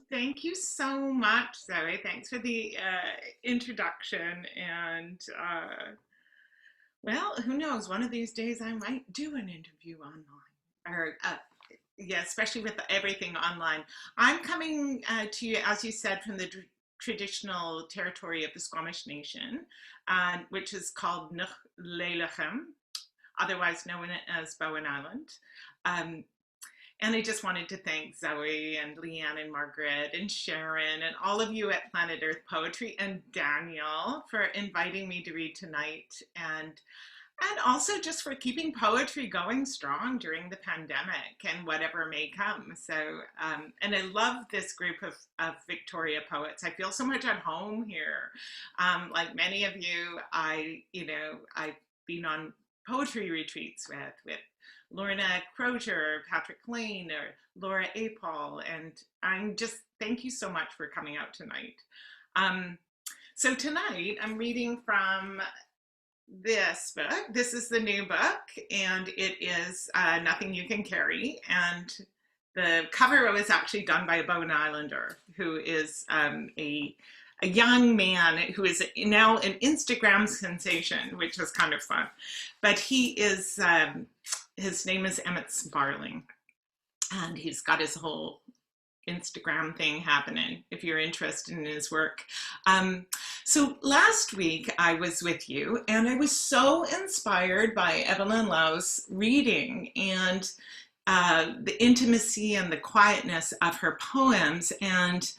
Thank you so much, Zoe. Thanks for the introduction. And well, who knows? One of these days I might do an interview online. Or, yeah, especially with everything online. I'm coming to you, as you said, from the traditional territory of the Squamish Nation, which is called Nexwlélexm, otherwise known as Bowen Island. Um, And I just wanted to thank Zoe and Leanne and Margaret and Sharon and all of you at Planet Earth Poetry and Daniel for inviting me to read tonight, and also just for keeping poetry going strong during the pandemic and whatever may come. So, and I love this group of Victoria poets. I feel so much at home here. Like many of you, I've been on poetry retreats with Lorna Crozier, Patrick Lane, or Laura Apol, and I'm just thank you so much for coming out tonight. So tonight I'm reading from this book. This is the new book, and it is Nothing You Can Carry. And the cover was actually done by a Bowen Islander who is a young man who is now an Instagram sensation, which is kind of fun. But he is, his name is amidst, and he's got his whole Instagram thing happening if you're interested in his work. So last week I was with you and I was so inspired by Evelyn Lau's reading and the intimacy and the quietness of her poems. And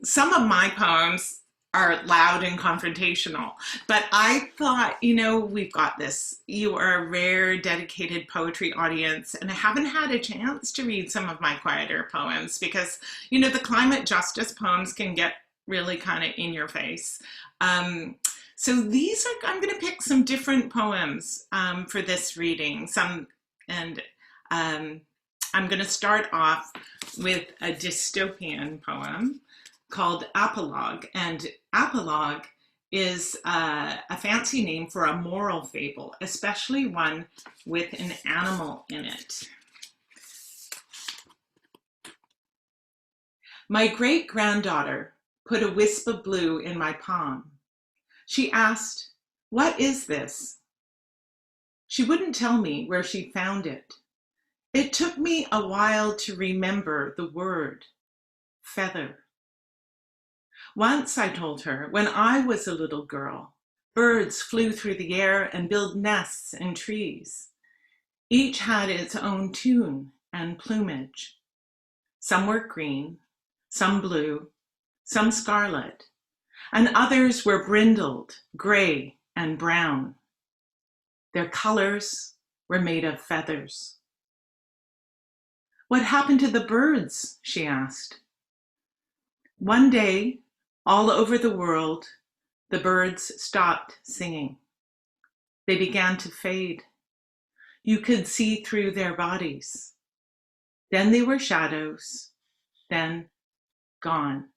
some of my poems are loud and confrontational, but I thought, we've got this. You are a rare, dedicated poetry audience, and I haven't had a chance to read some of my quieter poems because, the climate justice poems can get really kind of in your face. So I'm going to pick some different poems for this reading. I'm going to start off with a dystopian poem called Apologue. And apologue is a fancy name for a moral fable, especially one with an animal in it. My great-granddaughter put a wisp of blue in my palm. She asked, "What is this?" She wouldn't tell me where she found it. It took me a while to remember the word, feather. Once, I told her, when I was a little girl, birds flew through the air and built nests in trees. Each had its own tune and plumage. Some were green, some blue, some scarlet, and others were brindled, gray, and brown. Their colors were made of feathers. What happened to the birds? She asked. One day, all over the world, the birds stopped singing. They began to fade. You could see through their bodies. Then they were shadows, then gone.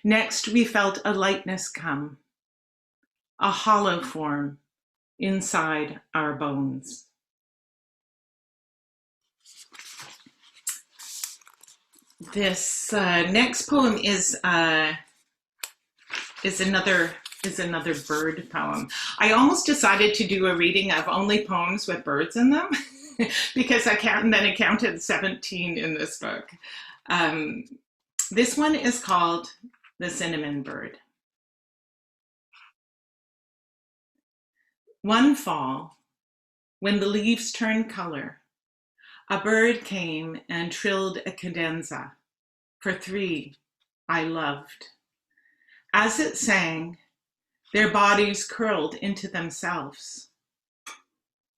Next, we felt a lightness come, a hollow form inside our bones. This next poem is another bird poem. I almost decided to do a reading of only poems with birds in them because I counted 17 in this book. This one is called The Cinnamon Bird. One fall, when the leaves turned color, a bird came and trilled a cadenza for three I loved. As it sang, their bodies curled into themselves.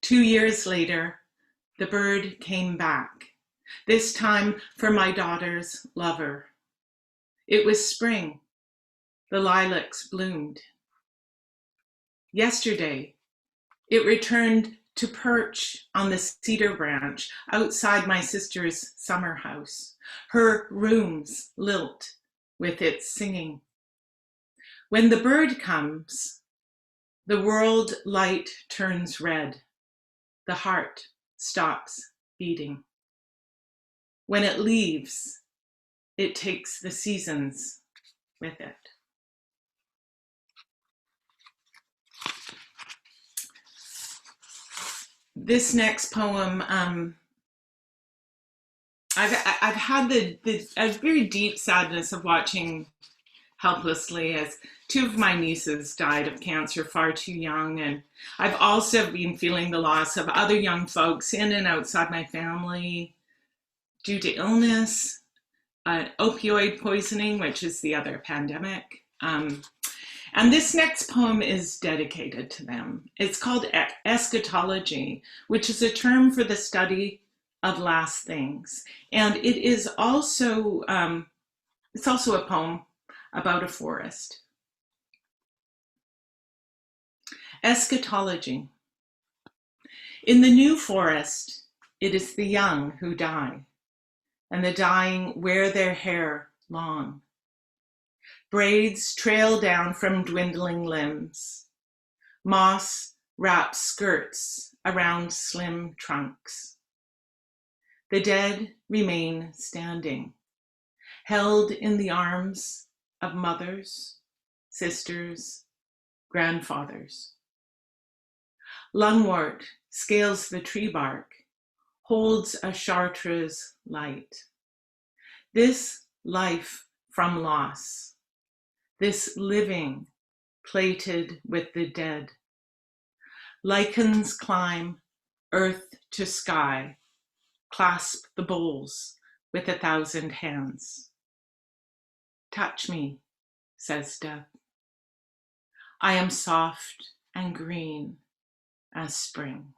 2 years later, the bird came back, this time for my daughter's lover. It was spring. The lilacs bloomed. Yesterday, it returned to perch on the cedar branch outside my sister's summer house. Her rooms lilt with its singing. When the bird comes, the world light turns red. The heart stops beating. When it leaves, it takes the seasons with it. This next poem, I've had a very deep sadness of watching helplessly as two of my nieces died of cancer far too young. And I've also been feeling the loss of other young folks in and outside my family due to illness, opioid poisoning, which is the other pandemic. And this next poem is dedicated to them. It's called eschatology, which is a term for the study of last things. And it is also, it's also a poem about a forest. Eschatology. In the new forest, it is the young who die, and the dying wear their hair long. Braids trail down from dwindling limbs. Moss wraps skirts around slim trunks. The dead remain standing, held in the arms of mothers, sisters, grandfathers. Lungwort scales the tree bark, holds a chartreuse light. This life from loss, this living plated with the dead. Lichens climb earth to sky, clasp the bowls with 1,000 hands. Touch me, says death. I am soft and green as spring.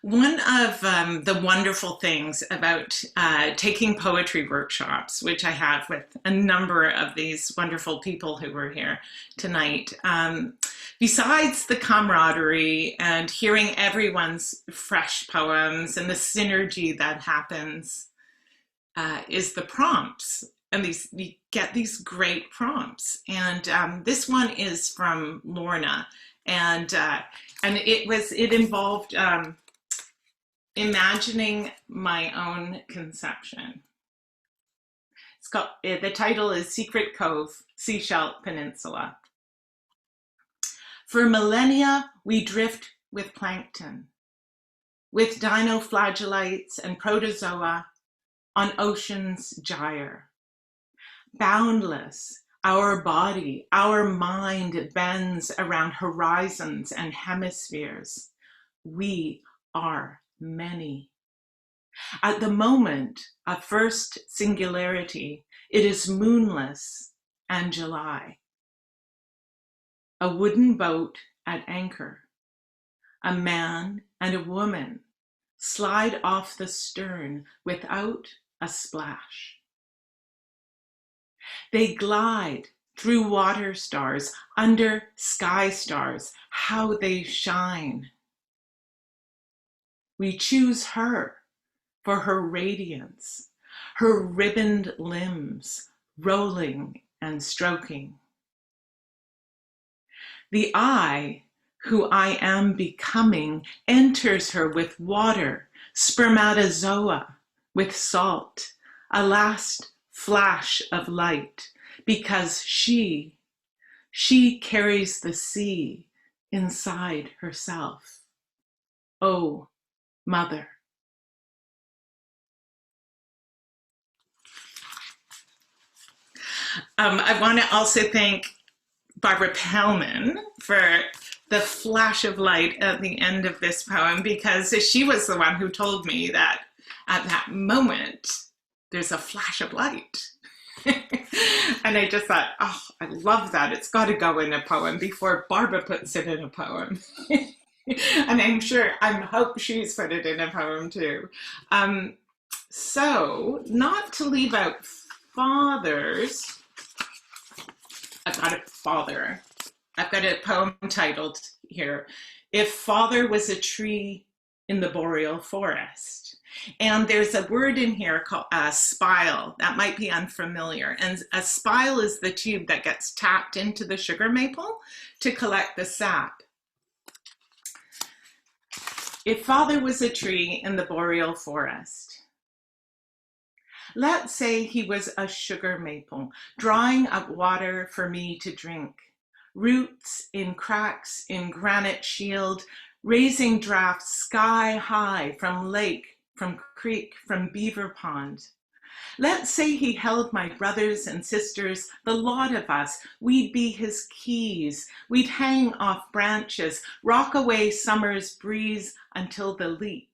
One of the wonderful things about taking poetry workshops, which I have with a number of these wonderful people who were here tonight, besides the camaraderie and hearing everyone's fresh poems and the synergy that happens, is the prompts. And you get these great prompts. And this one is from Lorna, and it involved imagining my own conception. It's called, the title is Secret Cove, Seashell Peninsula. For millennia, we drift with plankton, with dinoflagellates and protozoa on ocean's gyre. Boundless, our body, our mind bends around horizons and hemispheres. We are many. At the moment of first singularity, it is moonless and July. A wooden boat at anchor. A man and a woman slide off the stern without a splash. They glide through water stars, under sky stars. How they shine. We choose her for her radiance, her ribboned limbs rolling and stroking. The I, who I am becoming, enters her with water, spermatozoa, with salt, a last flash of light, because she carries the sea inside herself. Oh, Mother. I want to also thank Barbara Pellman for the flash of light at the end of this poem, because she was the one who told me that at that moment, there's a flash of light. And I just thought, oh, I love that. It's got to go in a poem before Barbara puts it in a poem. And I hope she's put it in a poem too. So, not to leave out fathers, I've got a poem titled here, If Father Was a Tree in the Boreal Forest. And there's a word in here called a spile. That might be unfamiliar. And a spile is the tube that gets tapped into the sugar maple to collect the sap. If father was a tree in the boreal forest, let's say he was a sugar maple, drawing up water for me to drink, roots in cracks in granite shield, raising drafts sky high from lake, from creek, from beaver pond. Let's say he held my brothers and sisters, the lot of us. We'd be his keys. We'd hang off branches, rock away summer's breeze until the leap.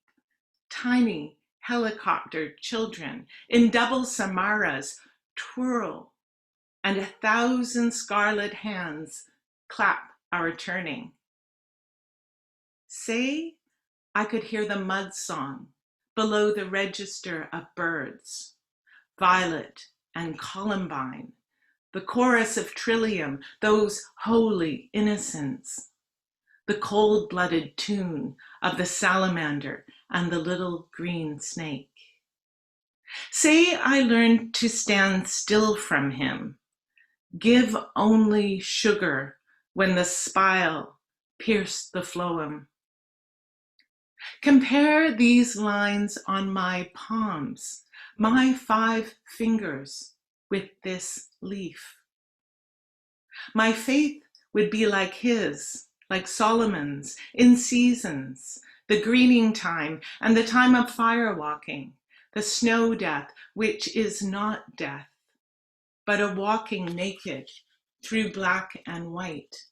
Tiny helicopter children in double samaras twirl, and 1,000 scarlet hands clap our turning. Say I could hear the mud song below the register of birds, violet and columbine, the chorus of trillium, those holy innocents, the cold-blooded tune of the salamander and the little green snake. Say I learned to stand still from him, give only sugar when the spile pierced the phloem. Compare these lines on my palms, my 5 fingers, with this leaf. My faith would be like his, like Solomon's, in seasons, the greening time and the time of fire walking, the snow death, which is not death, but a walking naked through black and white.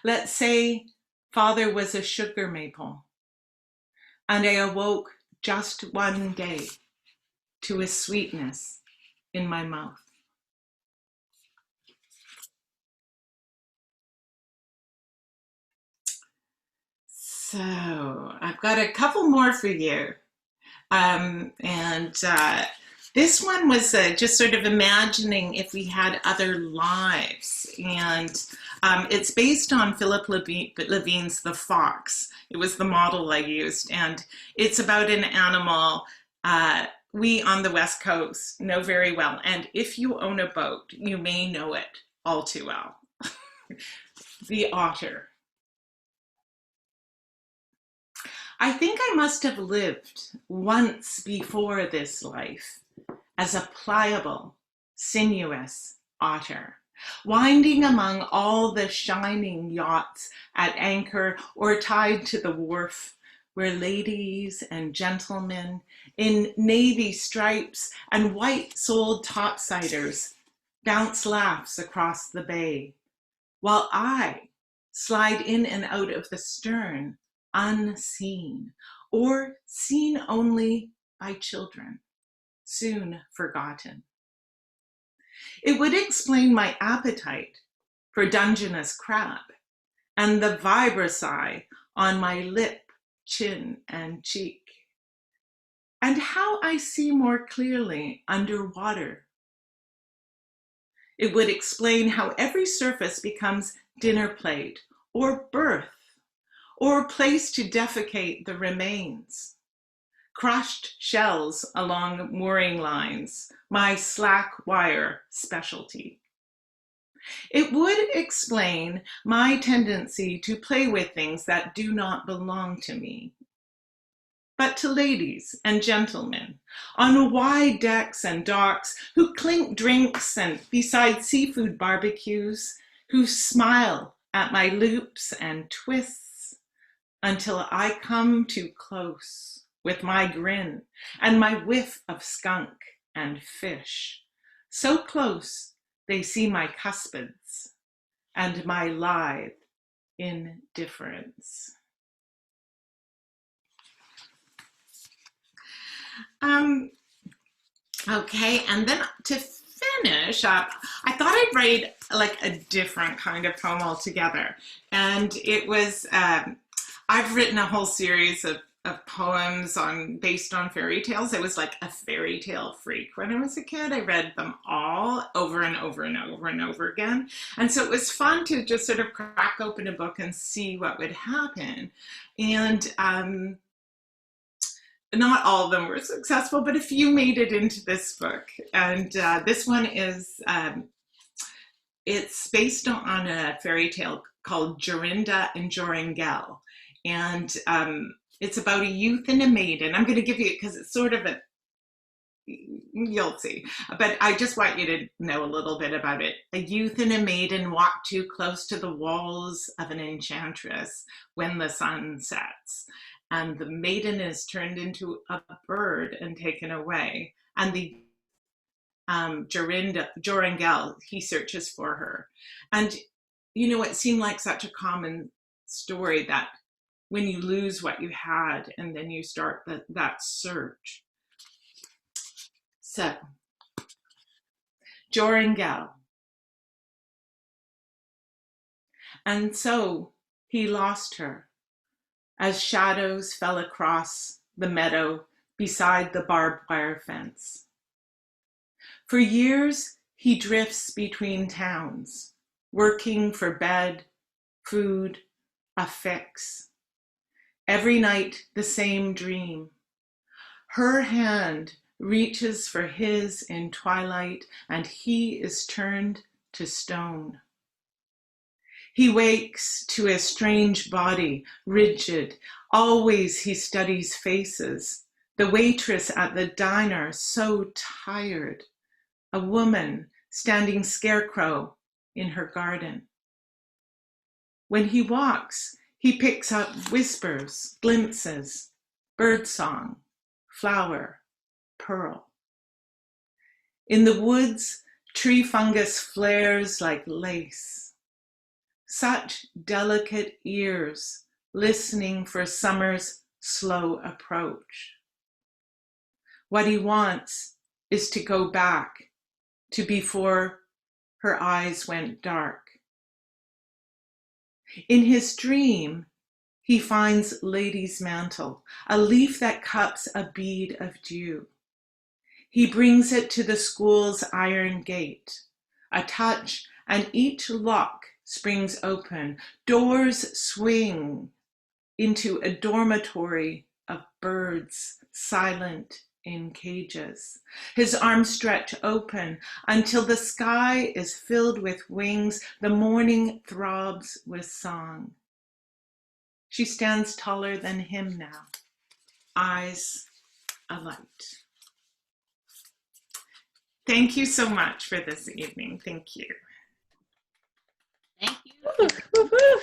Let's say father was a sugar maple, and I awoke just one day to a sweetness in my mouth. So I've got a couple more for you. This one was just sort of imagining if we had other lives. And it's based on Philip Levine's The Fox. It was the model I used. And it's about an animal we on the West Coast know very well. And if you own a boat, you may know it all too well. The otter. I think I must have lived once before this life as a pliable, sinuous otter, winding among all the shining yachts at anchor or tied to the wharf, where ladies and gentlemen in navy stripes and white-soled topsiders bounce laughs across the bay, while I slide in and out of the stern, unseen, or seen only by children, soon forgotten. It would explain my appetite for Dungeness crab and the vibrissae on my lip, chin, and cheek, and how I see more clearly underwater. It would explain how every surface becomes dinner plate or berth, or a place to defecate the remains. Crushed shells along mooring lines, my slack wire specialty. It would explain my tendency to play with things that do not belong to me, but to ladies and gentlemen on wide decks and docks who clink drinks and beside seafood barbecues, who smile at my loops and twists, until I come too close with my grin and my whiff of skunk and fish, so close they see my cuspids and my lithe indifference. Okay, and then to finish up, I thought I'd write like a different kind of poem altogether, and it was I've written a whole series of poems based on fairy tales. I was like a fairy tale freak when I was a kid. I read them all over and over and over and over again. And so it was fun to just sort of crack open a book and see what would happen. And not all of them were successful, but a few made it into this book. And this one is, it's based on a fairy tale called Jorinda and Joringel. And it's about a youth and a maiden. I'm going to give you, because it's sort of a, you'll see, but I just want you to know a little bit about it. A youth and a maiden walk too close to the walls of an enchantress when the sun sets, and the maiden is turned into a bird and taken away, and the Jorangel, he searches for her. And you know, it seemed like such a common story that when you lose what you had and then you start that search. So, Jorangel. And so he lost her as shadows fell across the meadow beside the barbed wire fence. For years, he drifts between towns, working for bed, food, a fix. Every night, the same dream. Her hand reaches for his in twilight, and he is turned to stone. He wakes to a strange body, rigid. Always he studies faces. The waitress at the diner, so tired. A woman standing scarecrow in her garden. When he walks, he picks up whispers, glimpses, birdsong, flower, pearl. In the woods, tree fungus flares like lace. Such delicate ears listening for summer's slow approach. What he wants is to go back to before her eyes went dark. In his dream, he finds lady's mantle, a leaf that cups a bead of dew. He brings it to the school's iron gate. A touch, and each lock springs open. Doors swing into a dormitory of birds, silent in cages. His arms stretch open until the sky is filled with wings. The morning throbs with song. She stands taller than him now, eyes alight. Thank you so much for this evening. Thank you. Thank you.